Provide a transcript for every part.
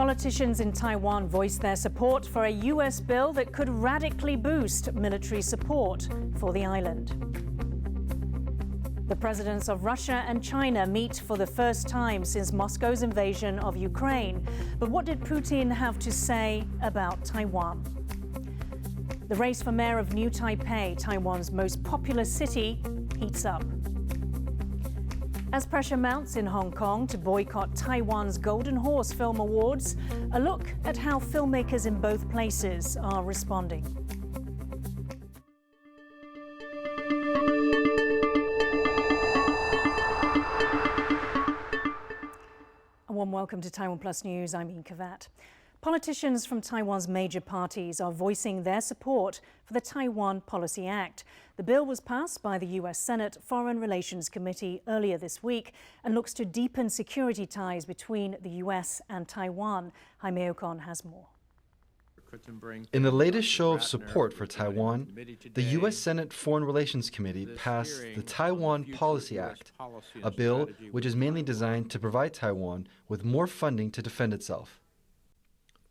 Politicians in Taiwan voiced their support for a US bill that could radically boost military support for the island. The presidents of Russia and China meet for the first time since Moscow's invasion of Ukraine. But what did Putin have to say about Taiwan? The race for mayor of New Taipei, Taiwan's most populous city, heats up. As pressure mounts in Hong Kong to boycott Taiwan's Golden Horse Film Awards, a look at how filmmakers in both places are responding. A warm welcome to TaiwanPlus News. I'm Yin Khvat. Politicians from Taiwan's major parties are voicing their support for the Taiwan Policy Act. The bill was passed by the US Senate Foreign Relations Committee earlier this week and looks to deepen security ties between the US and Taiwan. Mayoral has more. In the latest show of support for Taiwan, the U.S. Senate Foreign Relations Committee passed the Taiwan Policy Act, a bill which is mainly designed to provide Taiwan with more funding to defend itself.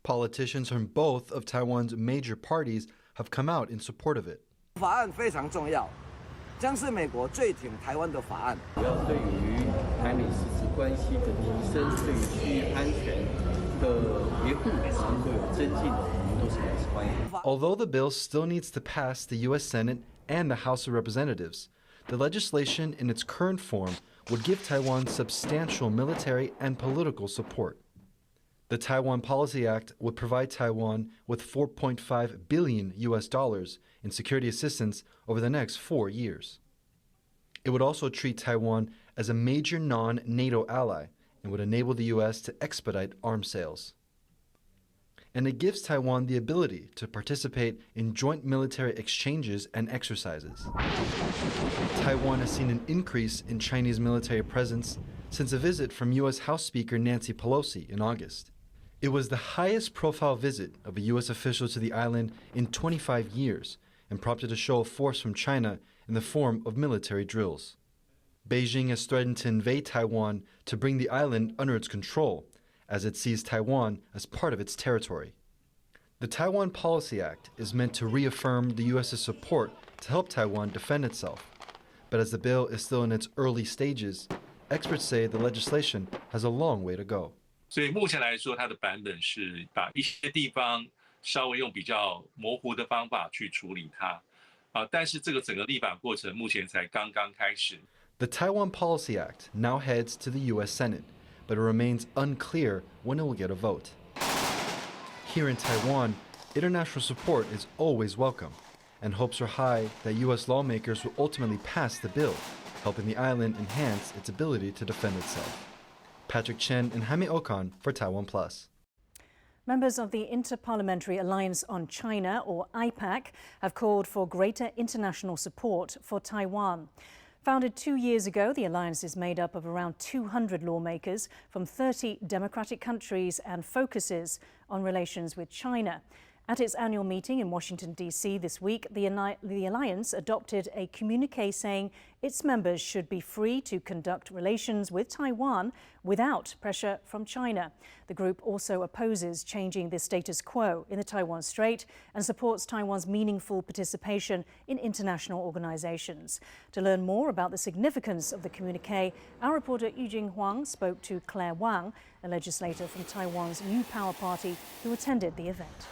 Politicians from both of Taiwan's major parties have come out in support of it. 法案非常重要，将是美国最挺台湾的法案。主要对于台美实质关系的提升，对于区域安全的维护能够有增进的，我们都是表示欢迎。 Although the bill still needs to pass the U.S. Senate and the House of Representatives, the legislation in its current form would give Taiwan substantial military and political support. The Taiwan Policy Act would provide Taiwan with $4.5 billion in security assistance over the next 4 years. It would also treat Taiwan as a major non-NATO ally and would enable the U.S. to expedite arms sales. And it gives Taiwan the ability to participate in joint military exchanges and exercises. Taiwan has seen an increase in Chinese military presence since a visit from U.S. House Speaker Nancy Pelosi in August. It was the highest profile visit of a U.S. official to the island in 25 years and prompted a show of force from China in the form of military drills. Beijing has threatened to invade Taiwan to bring the island under its control, as it sees Taiwan as part of its territory. The Taiwan Policy Act is meant to reaffirm the U.S.'s support to help Taiwan defend itself. But as the bill is still in its early stages, experts say the legislation has a long way to go. 所以目前来说，它的版本是把一些地方稍微用比较模糊的方法去处理它，但是这个整个立法过程目前才刚刚开始。The Taiwan Policy Act now heads to the U.S. Senate, but it remains unclear when it will get a vote. Here in Taiwan, international support is always welcome, and hopes are high that U.S. lawmakers will ultimately pass the bill, helping the island enhance its ability to defend itself. Patrick Chen and Jaime Okan for TaiwanPlus. Members of the Interparliamentary Alliance on China, or IPAC, have called for greater international support for Taiwan. Founded 2 years ago, the alliance is made up of around 200 lawmakers from 30 democratic countries and focuses on relations with China. At its annual meeting in Washington, D.C. this week, the alliance adopted a communiqué saying its members should be free to conduct relations with Taiwan without pressure from China. The group also opposes changing the status quo in the Taiwan Strait and supports Taiwan's meaningful participation in international organizations. To learn more about the significance of the communiqué, our reporter Yujing Huang spoke to Claire Wang, a legislator from Taiwan's New Power Party who attended the event.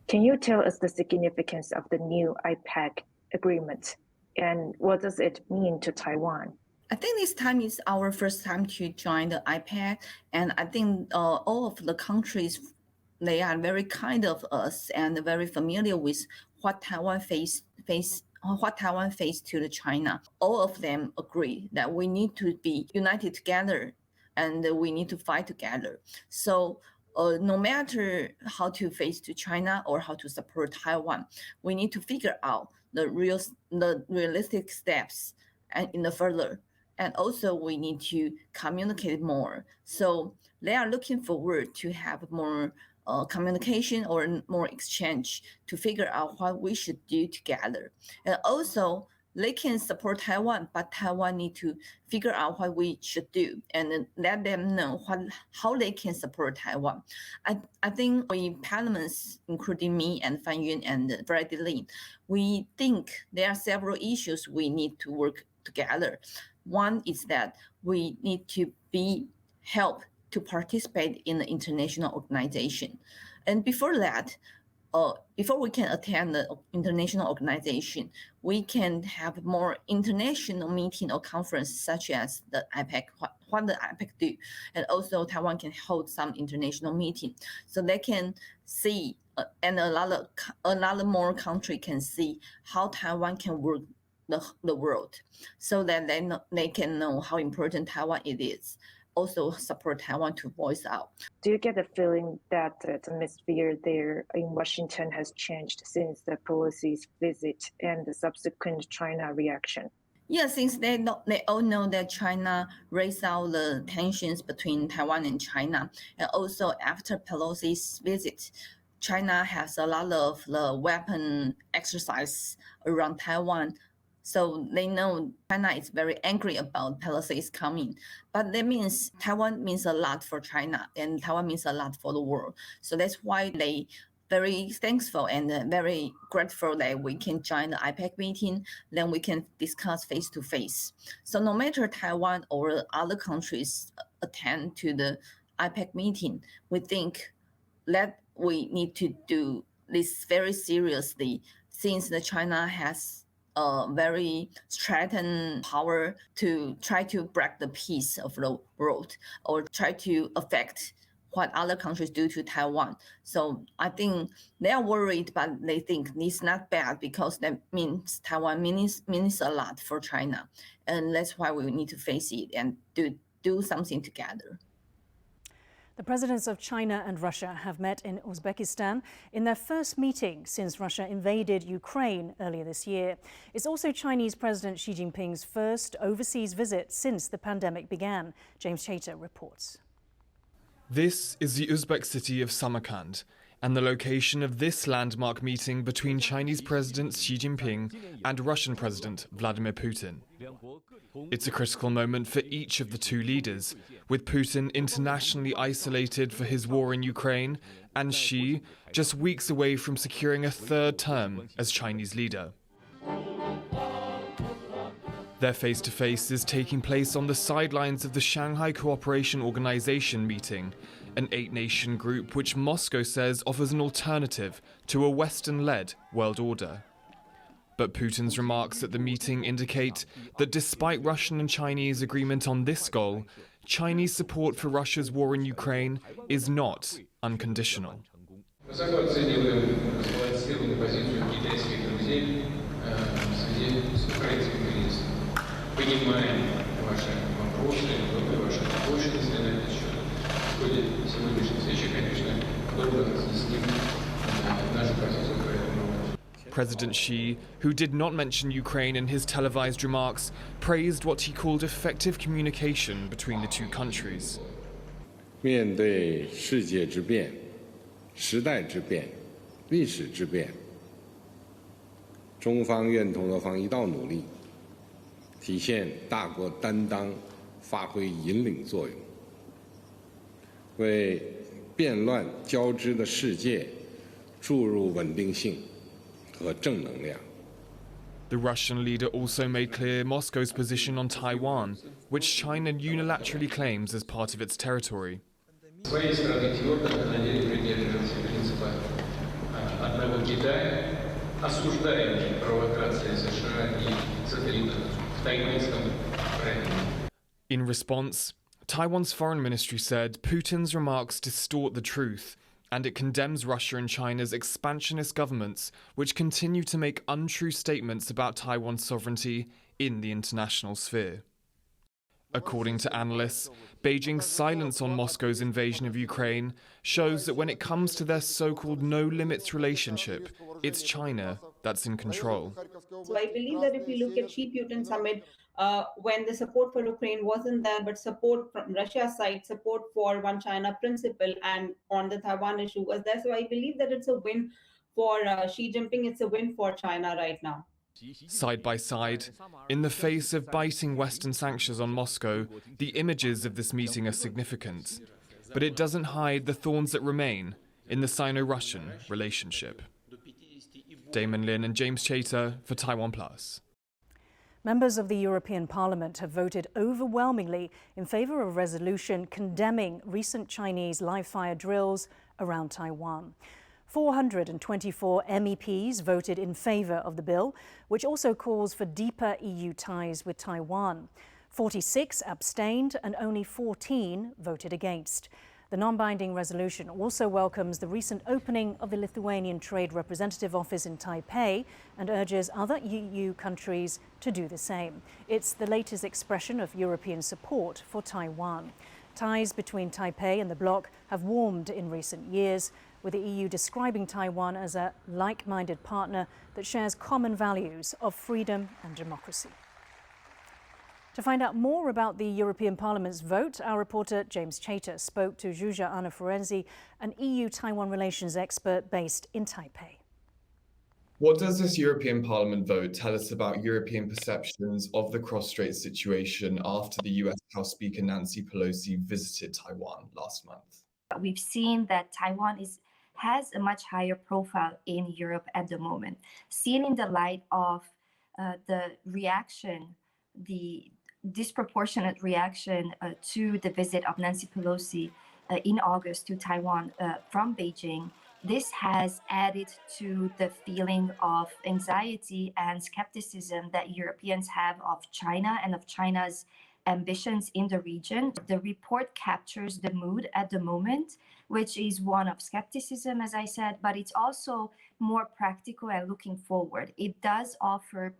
Can you tell us the significance of the new IPAC agreement and what does it mean to Taiwan? I think this time is our first time to join the IPAC, and I think all of the countries, they are very kind of us and very familiar with what Taiwan face to the China. All of them agree that we need to be united together and we need to fight together. So no matter how to face to China or how to support Taiwan, we need to figure out the realistic steps and in the further. And also we need to communicate more. So they are looking forward to have more communication or more exchange to figure out what we should do together. And also they can support Taiwan, but Taiwan need to figure out what we should do and let them know how they can support Taiwan. I think we parliaments, including me and Fan Yun and Freddie Lin, we think there are several issues we need to work together. One is that we need to be helped to participate in the international organization. And before that, before we can attend the international organization, we can have more international meeting or conference such as the IPAC, what the IPAC do. And also Taiwan can hold some international meeting. So they can see, and a lot more country can see how Taiwan can work the world, so that they can know how important Taiwan it is. Also support Taiwan to voice out. Do you get the feeling that the atmosphere there in Washington has changed since the Pelosi's visit and the subsequent China reaction? Yeah, since they all know that China raised out the tensions between Taiwan and China, and also after Pelosi's visit, China has a lot of the weapon exercise around Taiwan. So they know China is very angry about Pelosi's coming. But that means Taiwan means a lot for China and Taiwan means a lot for the world. So that's why they very thankful and very grateful that we can join the IPAC meeting, then we can discuss face to face. So no matter Taiwan or other countries attend to the IPAC meeting, we think that we need to do this very seriously, since the China has a very threatened power to try to break the peace of the world or try to affect what other countries do to Taiwan. So I think they are worried, but they think it's not bad because that means Taiwan means a lot for China. And that's why we need to face it and do something together. The presidents of China and Russia have met in Uzbekistan in their first meeting since Russia invaded Ukraine earlier this year. It's also Chinese President Xi Jinping's first overseas visit since the pandemic began. James Chater reports. This is the Uzbek city of Samarkand and the location of this landmark meeting between Chinese President Xi Jinping and Russian President Vladimir Putin. It's a critical moment for each of the two leaders, with Putin internationally isolated for his war in Ukraine and Xi just weeks away from securing a third term as Chinese leader. Their face-to-face is taking place on the sidelines of the Shanghai Cooperation Organization meeting, an 8-nation group which Moscow says offers an alternative to a Western-led world order. But Putin's remarks at the meeting indicate that despite Russian and Chinese agreement on this goal, Chinese support for Russia's war in Ukraine is not unconditional. President Xi, who did not mention Ukraine in his televised remarks, praised what he called effective communication between the two countries. 面对世界之变、时代之变、历史之变，中方愿同俄方一道努力，体现大国担当，发挥引领作用，为变乱交织的世界注入稳定性和正能量。 The Russian leader also made clear Moscow's position on Taiwan, which China unilaterally claims as part of its territory. С своей стороны твердо намерены придерживаться принципа одного Китая, осуждаем провокации США и сателлитов в тайваньском проекте. In response, Taiwan's foreign ministry said Putin's remarks distort the truth, and it condemns Russia and China's expansionist governments, which continue to make untrue statements about Taiwan's sovereignty in the international sphere. According to analysts, Beijing's silence on Moscow's invasion of Ukraine shows that when it comes to their so-called no-limits relationship, it's China that's in control. So I believe that if you look at Xi-Putin summit, when the support for Ukraine wasn't there, but support from Russia's side, support for One China principle and on the Taiwan issue was there. So I believe that it's a win for Xi Jinping. It's a win for China right now. Side by side, in the face of biting Western sanctions on Moscow, the images of this meeting are significant. But it doesn't hide the thorns that remain in the Sino-Russian relationship. Damon Lin and James Chater for TaiwanPlus. Members of the European Parliament have voted overwhelmingly in favour of a resolution condemning recent Chinese live-fire drills around Taiwan. 424 MEPs voted in favour of the bill, which also calls for deeper EU ties with Taiwan. 46 abstained and only 14 voted against. The non-binding resolution also welcomes the recent opening of the Lithuanian Trade Representative Office in Taipei and urges other EU countries to do the same. It's the latest expression of European support for Taiwan. Ties between Taipei and the bloc have warmed in recent years, with the EU describing Taiwan as a like-minded partner that shares common values of freedom and democracy. To find out more about the European Parliament's vote, our reporter James Chater spoke to Zsuzsa Anna Ferenczi, an EU-Taiwan relations expert based in Taipei. What does this European Parliament vote tell us about European perceptions of the cross-strait situation after the US House Speaker Nancy Pelosi visited Taiwan last month? We've seen that Taiwan has a much higher profile in Europe at the moment, seen in the light of the disproportionate reaction to the visit of Nancy Pelosi in August to Taiwan from Beijing. This has added to the feeling of anxiety and skepticism that Europeans have of China and of China's ambitions in the region. The report captures the mood at the moment, which is one of skepticism, as I said, but it's also more practical and looking forward. It does offer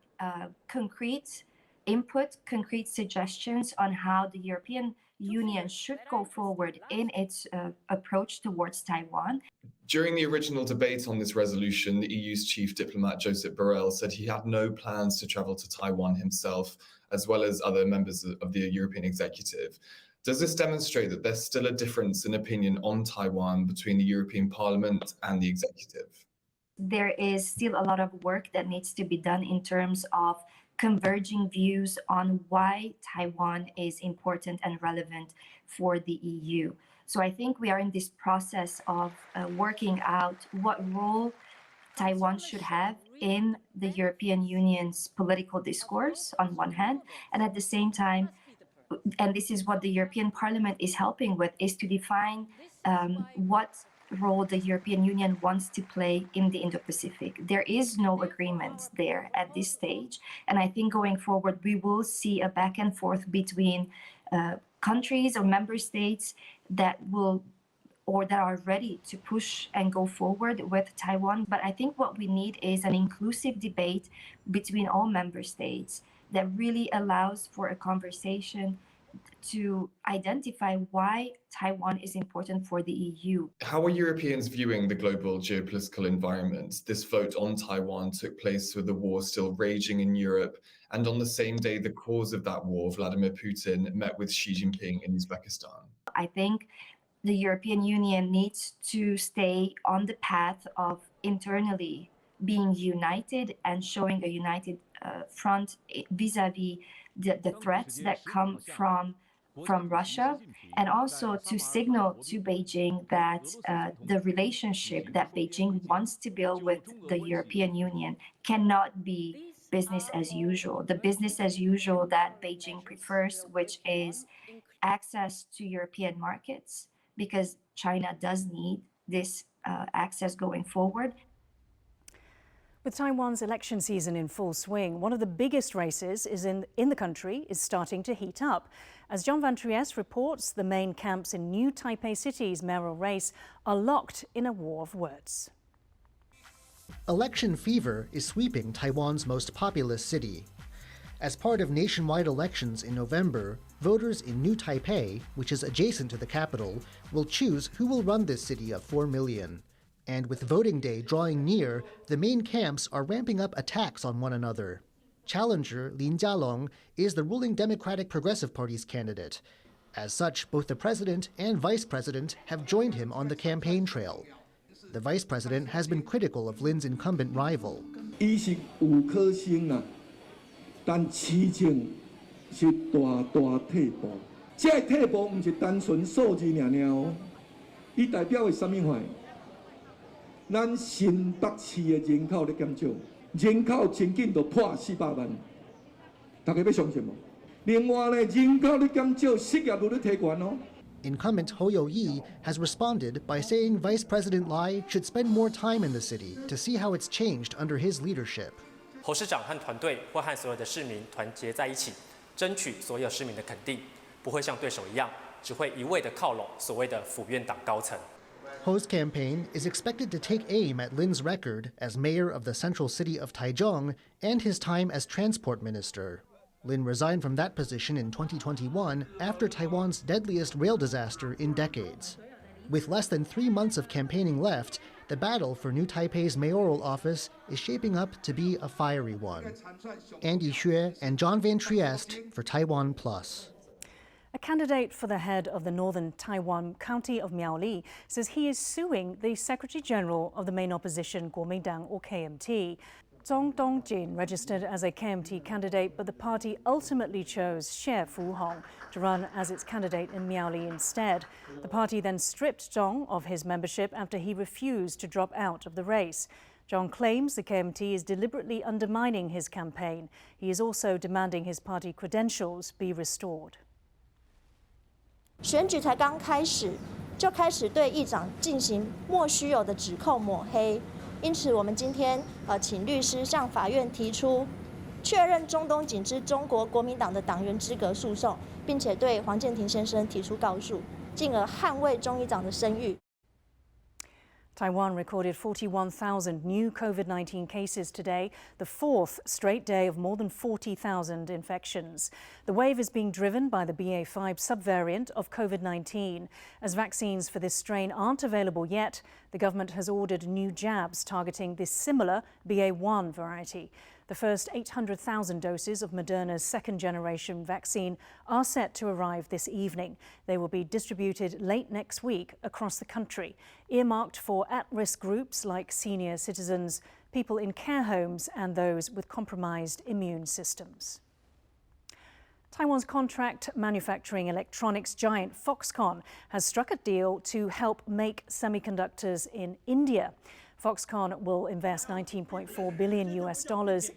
concrete input, concrete suggestions on how the European Union should go forward in its approach towards Taiwan. During the original debate on this resolution, the EU's chief diplomat Josep Borrell said he had no plans to travel to Taiwan himself, as well as other members of the European executive. Does this demonstrate that there's still a difference in opinion on Taiwan between the European Parliament and the executive? There is still a lot of work that needs to be done in terms of converging views on why Taiwan is important and relevant for the EU. So I think we are in this process of working out what role Taiwan should have in the European Union's political discourse on one hand, and at the same time, and this is what the European Parliament is helping with, is to define what role the European Union wants to play in the Indo-Pacific. There is no agreement there at this stage. And I think going forward, we will see a back and forth between countries or member states that will or that are ready to push and go forward with Taiwan. But I think what we need is an inclusive debate between all member states that really allows for a conversation to identify why Taiwan is important for the EU. How are Europeans viewing the global geopolitical environment? This vote on Taiwan took place with the war still raging in Europe, and on the same day the cause of that war, Vladimir Putin, met with Xi Jinping in Uzbekistan. I think the European Union needs to stay on the path of internally being united and showing a united front vis-a-vis the threats that come from Russia, and also to signal to Beijing that the relationship that Beijing wants to build with the European Union cannot be business as usual. The business as usual that Beijing prefers, which is access to European markets, because China does need this access going forward. With Taiwan's election season in full swing, one of the biggest races in the country is starting to heat up. As John Van Trieste reports, the main camps in New Taipei City's mayoral race are locked in a war of words. Election fever is sweeping Taiwan's most populous city. As part of nationwide elections in November, voters in New Taipei, which is adjacent to the capital, will choose who will run this city of 4 million. And with voting day drawing near, the main camps are ramping up attacks on one another. Challenger Lin Jialong is the ruling Democratic Progressive Party's candidate. As such, both the president and vice president have joined him on the campaign trail. The vice president has been critical of Lin's incumbent rival. 伊是有可行啦，但事情是大退步。这退步不是单纯数字尔哦，伊代表的什么话？咱新北市的人口在减少，人口真紧就破400万，大家要相信无？另外呢，人口在减少，失业率在提悬哦。 Incumbent Ho Yo-yi has responded by saying Vice President Lai should spend more time in the city to see how it's changed under his leadership. 侯市长和团队会和所有的市民团结在一起，争取所有市民的肯定，不会像对手一样，只会一味的靠拢所谓的府院党高层。 Ho's campaign is expected to take aim at Lin's record as mayor of the central city of Taichung and his time as transport minister. Lin resigned from that position in 2021 after Taiwan's deadliest rail disaster in decades. With less than 3 months of campaigning left, the battle for New Taipei's mayoral office is shaping up to be a fiery one. Andy Xue and John Van Trieste for TaiwanPlus. A candidate for the head of the northern Taiwan county of Mayoral says he is suing the Secretary General of the main opposition Kuomintang or KMT. Zhong Dongjin registered as a KMT candidate, but the party ultimately chose Xie Fuhong to run as its candidate in Mayoral instead. The party then stripped Zhong of his membership after he refused to drop out of the race. Zhong claims the KMT is deliberately undermining his campaign. He is also demanding his party credentials be restored. 选举才刚开始，就开始对议长进行莫须有的指控抹黑。 因此，我们今天请律师向法院提出确认中东锦之中国国民党的党员资格诉讼，并且对黄健庭先生提出告诉，进而捍卫中议长的声誉。 Taiwan recorded 41,000 new COVID-19 cases today, the fourth straight day of more than 40,000 infections. The wave is being driven by the BA.5 subvariant of COVID-19. As vaccines for this strain aren't available yet, the government has ordered new jabs targeting this similar BA.1 variety. The first 800,000 doses of Moderna's second-generation vaccine are set to arrive this evening. They will be distributed late next week across the country, earmarked for at-risk groups like senior citizens, people in care homes and those with compromised immune systems. Taiwan's contract manufacturing electronics giant Foxconn has struck a deal to help make semiconductors in India. Foxconn will invest $19.4 billion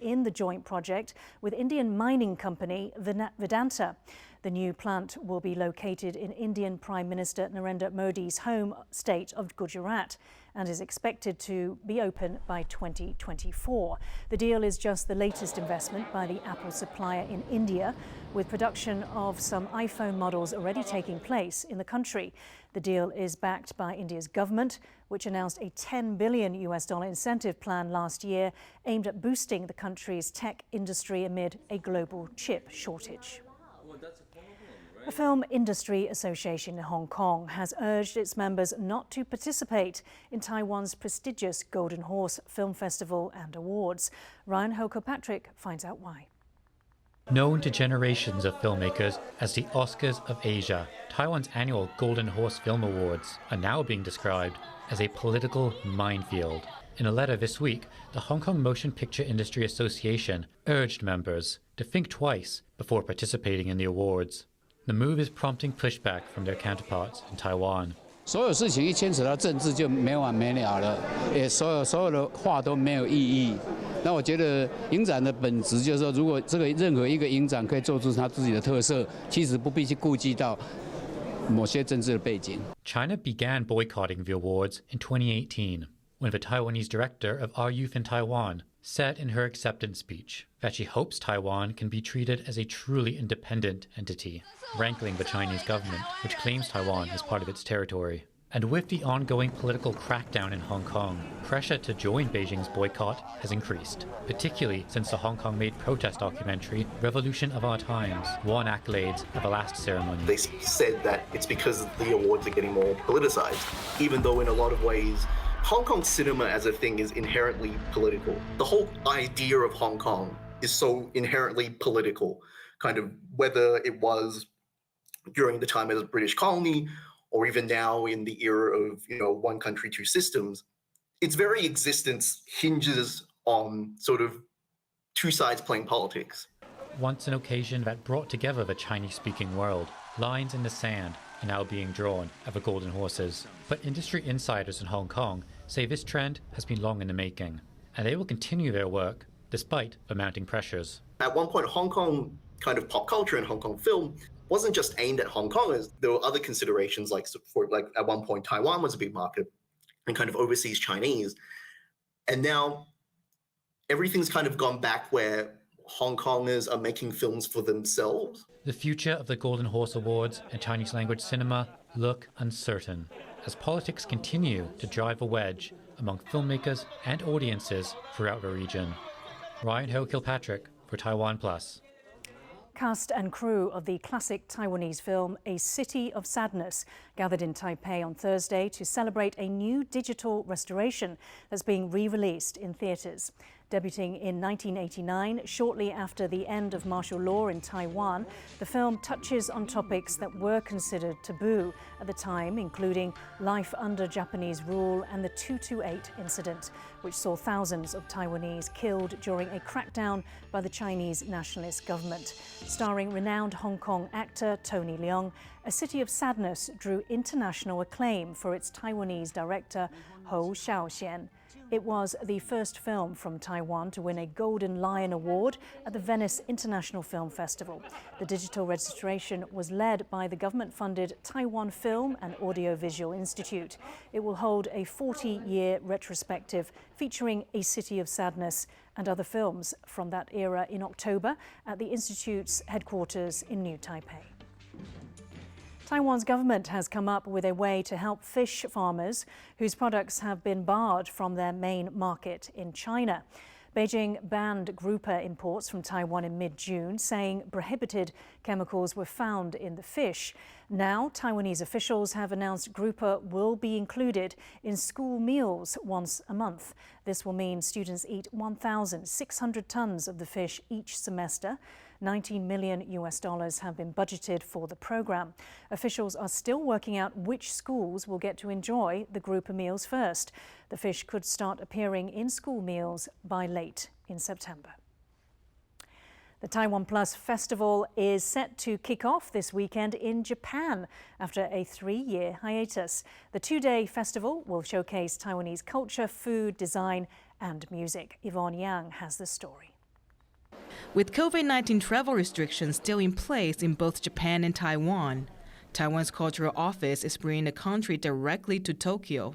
in the joint project with Indian mining company Vedanta. The new plant will be located in Indian Prime Minister Narendra Modi's home state of Gujarat and is expected to be open by 2024. The deal is just the latest investment by the Apple supplier in India, with production of some iPhone models already taking place in the country. The deal is backed by India's government, which announced a $10 billion incentive plan last year aimed at boosting the country's tech industry amid a global chip shortage. The Film Industry Association in Hong Kong has urged its members not to participate in Taiwan's prestigious Golden Horse Film Festival and Awards. Ryan Ho-Kirkpatrick finds out why. Known to generations of filmmakers as the Oscars of Asia, Taiwan's annual Golden Horse Film Awards are now being described as a political minefield. In a letter this week, the Hong Kong Motion Picture Industry Association urged members to think twice before participating in the awards. The move is prompting pushback from their counterparts in Taiwan. 所有事情一牵扯到政治就没完没了了，也所有的话都没有意义。那我觉得影展的本质就是说，如果这个任何一个影展可以做出它自己的特色，其实不必去顾及到某些政治的背景。China began boycotting the awards in 2018 when the Taiwanese director of Our Youth in Taiwan said in her acceptance speech that she hopes Taiwan can be treated as a truly independent entity, rankling the Chinese government, which claims Taiwan as part of its territory. And with the ongoing political crackdown in Hong Kong, pressure to join Beijing's boycott has increased, particularly since the Hong Kong-made protest documentary Revolution of Our Times won accolades at the last ceremony. They said that it's because the awards are getting more politicized, even though in a lot of ways Hong Kong cinema as a thing is inherently political. The whole idea of Hong Kong is so inherently political, kind of whether it was during the time as a British colony or even now in the era of, one country, two systems. its very existence hinges on sort of two sides playing politics. Once an occasion that brought together the Chinese-speaking world, lines in the sand are now being drawn at the Golden Horses. But industry insiders in Hong Kong say this trend has been long in the making, and they will continue their work despite the mounting pressures. At one point, Hong Kong kind of pop culture and Hong Kong film wasn't just aimed at Hong Kongers. There were other considerations, like at one point Taiwan was a big market and kind of overseas Chinese. And now everything's kind of gone back where Hong Kongers are making films for themselves. The future of the Golden Horse Awards and Chinese language cinema look uncertain as politics continue to drive a wedge among filmmakers and audiences throughout the region. Ryan Ho-Kilpatrick for TaiwanPlus. Cast and crew of the classic Taiwanese film A City of Sadness gathered in Taipei on Thursday to celebrate a new digital restoration that's being re-released in theatres. Debuting in 1989, shortly after the end of martial law in Taiwan, the film touches on topics that were considered taboo at the time, including life under Japanese rule and the 228 incident, which saw thousands of Taiwanese killed during a crackdown by the Chinese nationalist government. Starring renowned Hong Kong actor Tony Leung, A City of Sadness drew international acclaim for its Taiwanese director Hou Xiaoxian. It was the first film from Taiwan to win a Golden Lion Award at the Venice International Film Festival. The digital registration was led by the government-funded Taiwan Film and Audiovisual Institute. It will hold a 40-year retrospective featuring A City of Sadness and other films from that era in October at the Institute's headquarters in New Taipei. Taiwan's government has come up with a way to help fish farmers whose products have been barred from their main market in China. Beijing banned grouper imports from Taiwan in mid-June, saying prohibited chemicals were found in the fish. Now, Taiwanese officials have announced grouper will be included in school meals once a month. This will mean students eat 1,600 tons of the fish each semester. $19 million have been budgeted for the program. Officials are still working out which schools will get to enjoy the grouper meals first. The fish could start appearing in school meals by late in September. The TaiwanPlus Festival is set to kick off this weekend in Japan after a 3-year hiatus. The 2-day festival will showcase Taiwanese culture, food, design and music. Yvonne Yang has the story. With COVID-19 travel restrictions still in place in both Japan and Taiwan, Taiwan's cultural office is bringing the country directly to Tokyo.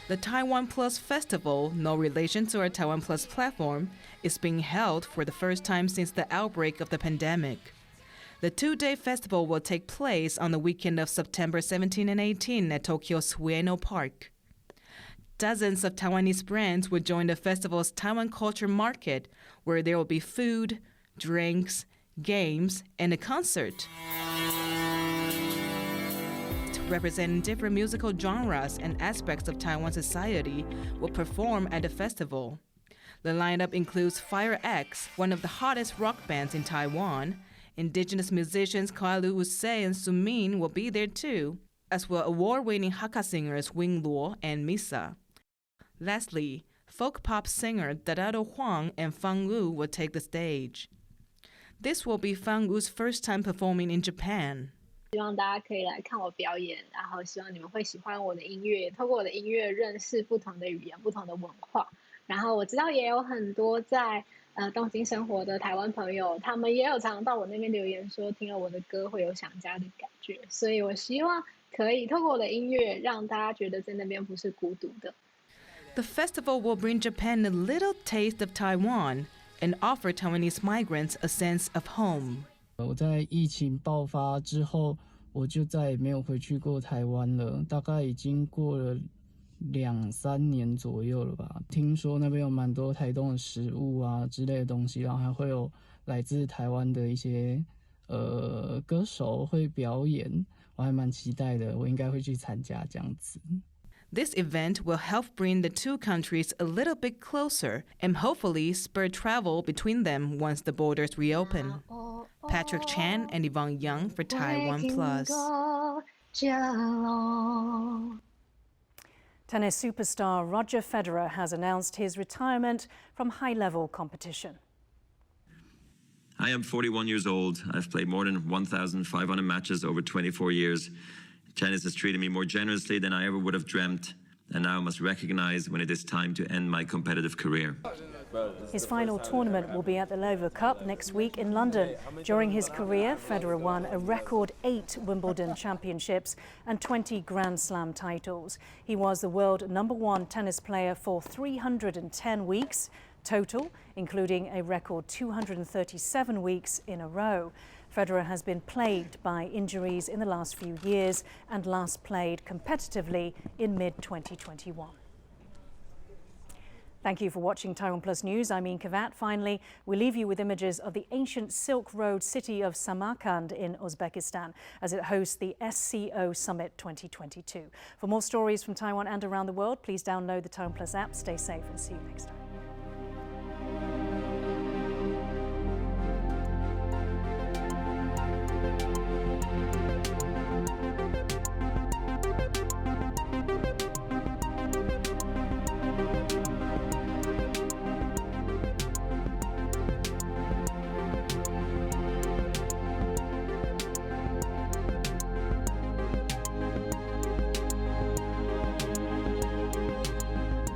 The TaiwanPlus Festival, no relation to our TaiwanPlus platform, is being held for the first time since the outbreak of the pandemic. The 2-day festival will take place on the weekend of September 17 and 18 at Tokyo's Ueno Park. Dozens of Taiwanese brands will join the festival's Taiwan Culture Market, where there will be food, drinks, games, and a concert. Representing different musical genres and aspects of Taiwan society will perform at the festival. The lineup includes Fire X, one of the hottest rock bands in Taiwan. Indigenous musicians Kailu Usei and Sumin will be there too, as well award-winning Hakka singers Wing Luo and Misa. Lastly, folk pop singer Darado Huang and Fang Wu will take the stage. This will be Fang Wu's first time performing in Japan. 希望大家可以来看我表演，然后希望你们会喜欢我的音乐，透过我的音乐认识不同的语言、不同的文化。然后我知道也有很多在东京生活的台湾朋友，他们也有常常到我那边留言说，听了我的歌会有想家的感觉。所以我希望可以透过我的音乐，让大家觉得在那边不是孤独的。The festival will bring Japan a little taste of Taiwan and offer Taiwanese migrants a sense of home. 我在疫情爆发之后，我就再也没有回去过台湾了，大概已经过了2-3年左右了吧。听说那边有蛮多台东的食物啊之类的东西，然后还会有来自台湾的一些歌手会表演，我还蛮期待的，我应该会去参加这样子。This event will help bring the two countries a little bit closer and hopefully spur travel between them once the borders reopen. Patrick Chan and Yvonne Young for TaiwanPlus. Tennis superstar Roger Federer has announced his retirement from high-level competition. I am 41 years old. I've played more than 1,500 matches over 24 years. Tennis has treated me more generously than I ever would have dreamt, and now I must recognize when it is time to end my competitive career. His final tournament will be at the Lever Cup next week in London. During his career, Federer won a record 8 Wimbledon championships and 20 Grand Slam titles. He was the world #1 tennis player for 310 weeks total, including a record 237 weeks in a row. Federer has been plagued by injuries in the last few years and last played competitively in mid-2021. Thank you for watching TaiwanPlus News. I'm Yin Khvat. Finally, we leave you with images of the ancient Silk Road city of Samarkand in Uzbekistan as it hosts the SCO Summit 2022. For more stories from Taiwan and around the world, please download the TaiwanPlus app. Stay safe and see you next time.